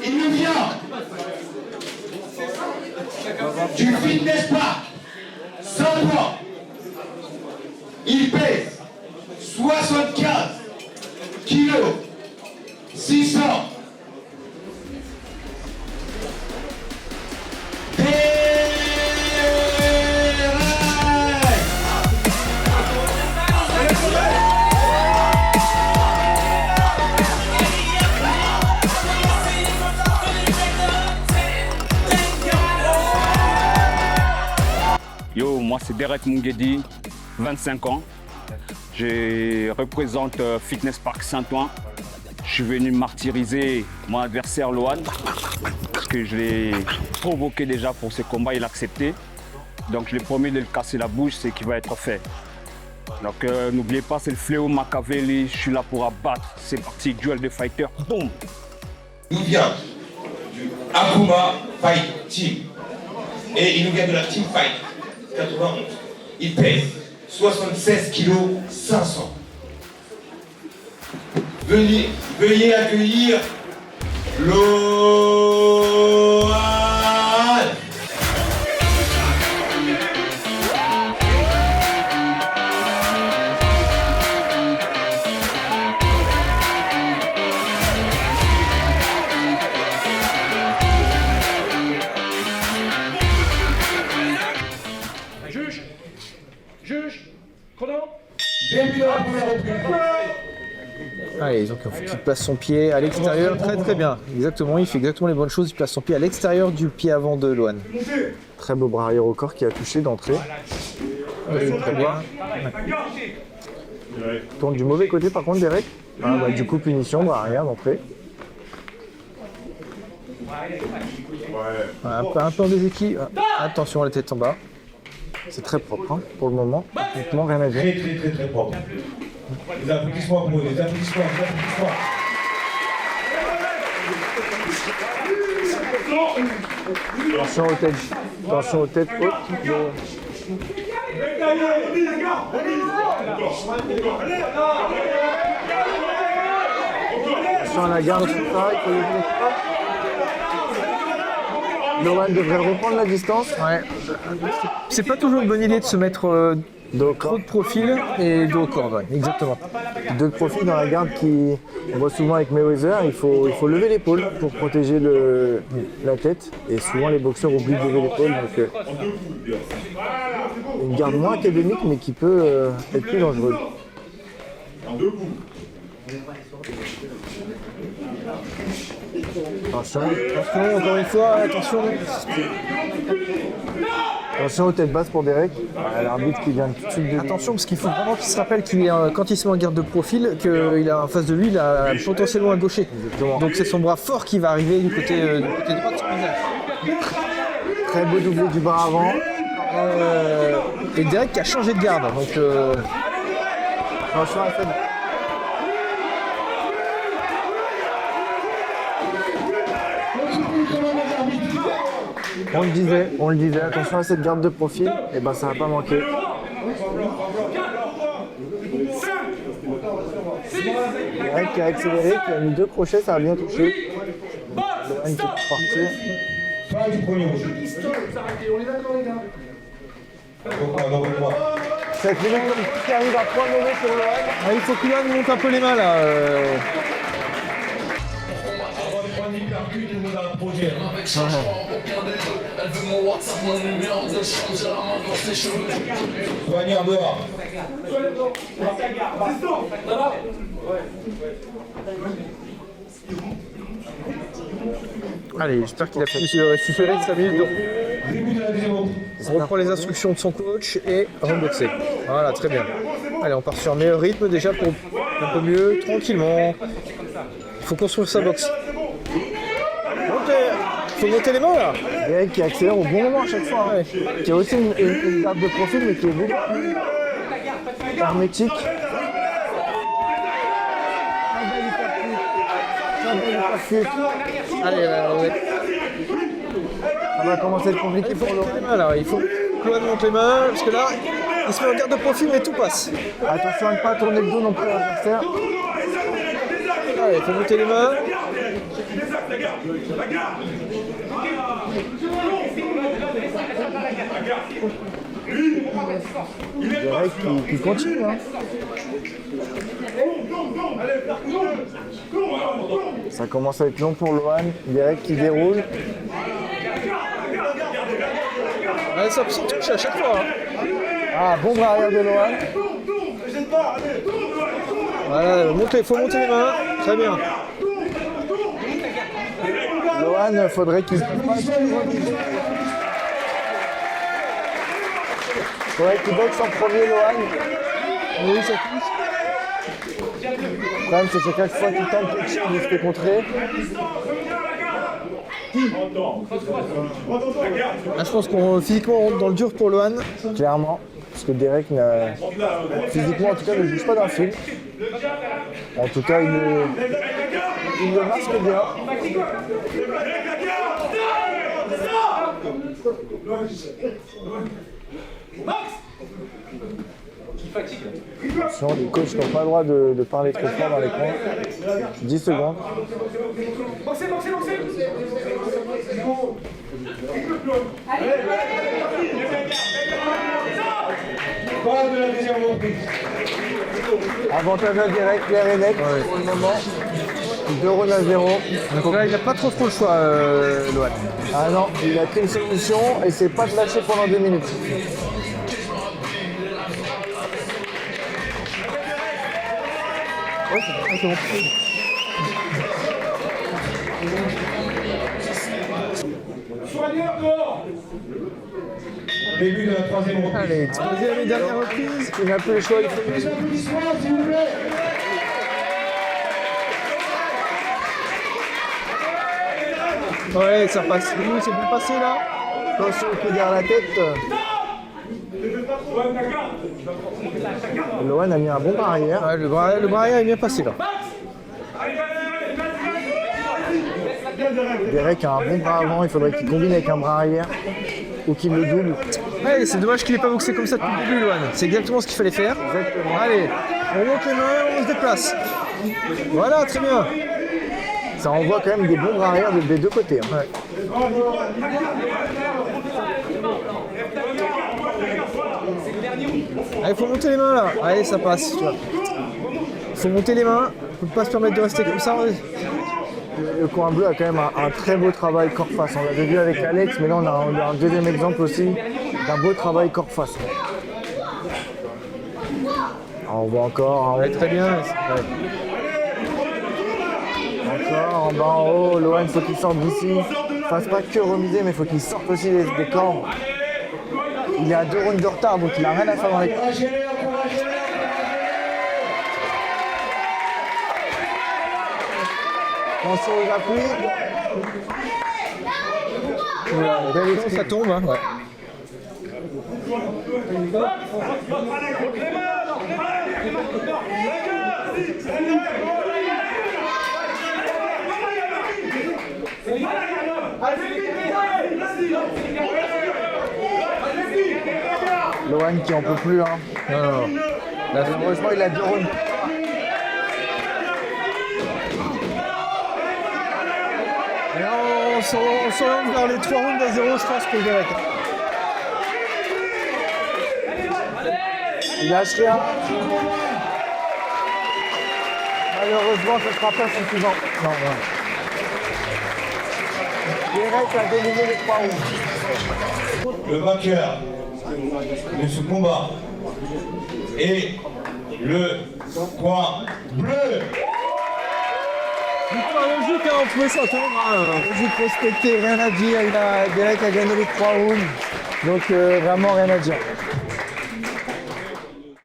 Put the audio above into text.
Il nous vient du Fitness Park, 100 poids. Il pèse 75 kilos 600. Yo, moi c'est Derek Mungedi, 25 ans. Je représente Fitness Park Saint-Ouen. Je suis venu martyriser mon adversaire Lohan parce que je l'ai provoqué déjà pour ce combat, il a accepté. Donc je lui ai promis de lui casser la bouche, c'est qu'il va être fait. Donc n'oubliez pas, c'est le fléau Machiavelli, je suis là pour abattre. C'est parti, duel de fighter, boum. Il nous vient du Akuma Fight Team et il nous vient de la Team Fight 91. Il pèse 76 kilos 500. Veuillez accueillir Lohan. Juge, chrono. Début de la première reprise. Allez, donc il place son pied à l'extérieur, très bien. Exactement, il fait exactement les bonnes choses, il place son pied à l'extérieur du pied avant de Lohan. Très beau bras arrière au corps qui a touché d'entrée. Très bien. Tourne du mauvais côté par contre, Derek. Du coup, punition, bras arrière d'entrée. Un peu en déséquilibre. Attention à la tête en bas. C'est très propre hein, pour le moment. Techniquement, rien à dire. Très propre. Les applaudissements pour les applaudissements. Attention aux têtes. Attention aux têtes hautes. Attention à la garde sur ça, il faut lever les bras. Lohan devrait reprendre la distance. Ouais. C'est pas toujours une bonne idée de se mettre trop de profil et dos au corps. Ouais. Exactement. Deux de profil dans la garde qui on voit souvent avec Mayweather, il faut lever l'épaule pour protéger la tête. Et souvent les boxeurs oublient de lever l'épaule. Donc, une garde moins académique mais qui peut être plus dangereuse. Attention, encore une fois, attention. Attention aux têtes basses pour Derek. L'arbitre qui vient tout de suite de... Attention parce qu'il faut vraiment qu'il se rappelle qu'il est quand il se met en garde de profil, qu'il a en face de lui, il a potentiellement un gaucher. Exactement. Donc c'est son bras fort qui va arriver du côté droit de son visage. Très beau doublé du bras avant. Et Derek qui a changé de garde. Donc attention à ça. On le disait, attention à cette garde de profil, et ben ça va pas manquer. Derek qui a accéléré, qui a mis 2 crochets, ça a bien touché. Lohan qui est parti. Pas du premier rouge. C'est Clément qui arrive à point nommé sur Lohan. Il faut que Lohan monte un peu les mains là. Soignez en dehors. Allez, j'espère qu'il a pu récupérer 5 minutes. On reprend les instructions de son coach et reboxer. Voilà, très bien. Allez, on part sur un meilleur rythme déjà pour un peu mieux, tranquillement. Il faut construire sa boxe. Il faut monter les mains là. Derek qui accélère au bon moment à chaque fois. Ouais. Qui a aussi une garde de profil mais qui est beaucoup plus hermétique. Allez, ouais. Ça va commencer à être compliqué pour Lohan. Alors, il faut que Lohan monte les mains parce que là, il se met en garde de profil mais tout passe. Attention à ne pas tourner le dos non plus à l'adversaire. Allez, il faut monter les mains. Derek qui continue. Hein. Ça commence à être long pour Lohan. Derek qui déroule. Ouais, ça touche à chaque fois. Hein. Ah, bon bras arrière de Lohan. Voilà, il faut monter les mains. Très bien. Lohan, faudrait qu'il boxe en premier, Lohan. Oui, ça touche. Le problème, c'est que chaque fois qu'il tente quelque chose, il se fait contrer. Là, je pense qu'on physiquement on rentre dans le dur pour Lohan. Clairement. Parce que Derek, physiquement en tout cas, ne juge pas d'un film. En tout cas, il le masque bien. Attention, les coachs n'ont pas le droit de parler trop fort dans les coins. 10 secondes. Pas de la deuxième reprise. Avantage à Derek, clair et net pour le moment. 2 rounds à 0. Donc là, il n'a pas trop le choix, Lohan. Ah non, il a pris une solution et c'est pas de lâcher pendant 2 minutes. Ouais, c'est bon. Début de la troisième reprise. Allez, troisième et dernière reprise. Il n'a plus le choix, il faut Les applaudissements, s'il vous plaît. Ouais, ça passe. Nous, c'est bien passé là. Attention, il peut derrière la tête. Lohan a mis un bon bras arrière. Ouais, le bras arrière est bien passé là. Derek a un bon bras avant, il faudrait qu'il combine avec un bras arrière ou qu'il le double. Ouais, c'est dommage qu'il n'ait pas boxé comme ça depuis le début, Lohan. C'est exactement ce qu'il fallait faire. Exactement. Allez, on monte les mains, on se déplace. Voilà, très bien. Ça envoie quand même des bons bras arrière des deux côtés. Hein. Ouais. Allez, il faut monter les mains là. Allez, ça passe. Tu vois. Il faut monter les mains. Il ne faut pas se permettre de rester comme ça. Le coin bleu a quand même un très beau travail corps-face. On l'avait vu avec Alex, mais là on a un deuxième exemple aussi d'un beau travail corps-face. On voit encore. Ouais, très bien. Ouais. Encore en bas en haut. Lohan, il faut qu'il sorte d'ici. Fasse pas que remiser, mais il faut qu'il sorte aussi des corps. Il est à 2 rounds de retard, donc il n'a rien à faire dans les corps. Attention aux appuis. Ça tombe. Hein. Ouais. Lohan qui en peut plus. Hein. Non. Là, heureusement, il a 2 rounds. Et là, on s'oriente vers les 3 rounds à 0, je pense, pour Derek. Il lâche rien. Malheureusement, ce ne sera pas suffisant. Non. Derek a dominé les 3 rounds. Le vainqueur de ce combat est le coin bleu. Logique, hein, on pouvait s'entendre. Logique respecté, rien à dire. Derek a gagné les 3 rounds. Donc vraiment rien à dire.